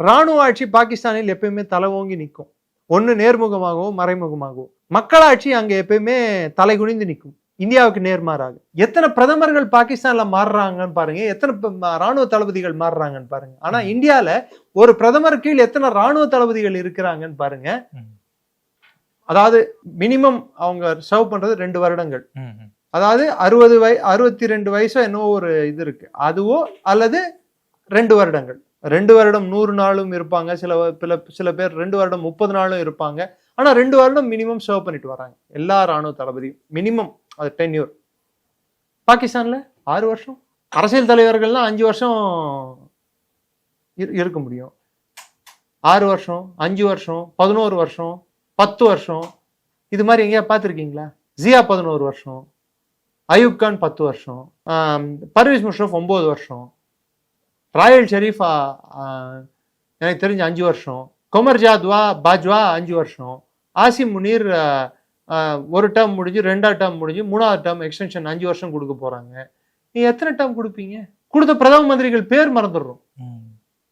ராணுவ ஆட்சி பாகிஸ்தானில் எப்பயுமே தலை ஓங்கி நிற்கும். ஒண்ணு நேர்முகமாகவோ மறைமுகமாகவோ. மக்களாட்சி அங்க எப்பயுமே தலை குனிந்து நிற்கும். இந்தியாவுக்கு நேர்மாறாக. எத்தனை பிரதமர்கள் பாகிஸ்தான்ல மாறுறாங்கன்னு பாருங்க, எத்தனை ராணுவ தளபதிகள் மாறுறாங்கன்னு பாருங்க. ஆனா இந்தியால ஒரு பிரதமர் கீழ் எத்தனை ராணுவ தளபதிகள் இருக்கிறாங்கன்னு பாருங்க. அதாவது மினிமம் அவங்க சர்வ் பண்றது 2 வருடங்கள். அதாவது 62 வயசோ என்னவோ ஒரு இது இருக்கு. அதுவோ அல்லது 2 வருடங்கள். 2 வருடம் 100 நாளும் இருப்பாங்க. சில பேர் 2 வருடம் 30 நாளும் இருப்பாங்க. ஆனா 2 வருடம் மினிமம் சர்வ் பண்ணிட்டு வராங்க எல்லா ராணுவ தளபதியும். மினிமம் அது 10 இயர். பாகிஸ்தான்ல 6 வருஷம். அரசியல் தலைவர்கள்லாம் 5 வருஷம் இருக்க முடியும். 6 வருஷம், 5 வருஷம், 11 வருஷம், 10 வருஷம். இது மாதிரி எங்கேயா பார்த்துருக்கீங்களா? ஜியா 11 வருஷம், அயூப் கான் 10 வருஷம், பர்வேஸ் முஷரஃப் 9 வருஷம், ராயல் ஷெரீஃப் எனக்கு தெரிஞ்ச 5 வருஷம், கொமர் பாஜ்வா 5 வருஷம், ஆசிம் முனீர் ஒரு டேர்ம் முடிஞ்சு 2ஆவது டேர்ம் முடிஞ்சு 3ஆவது டேர்ம் எக்ஸ்டென்ஷன் 5 வருஷம் கொடுக்க போறாங்க. நீ எத்தனை டேர்ம் கொடுப்பீங்க? கொடுத்த பிரதம மந்திரிகள் பேர் மறந்துடுறோம்.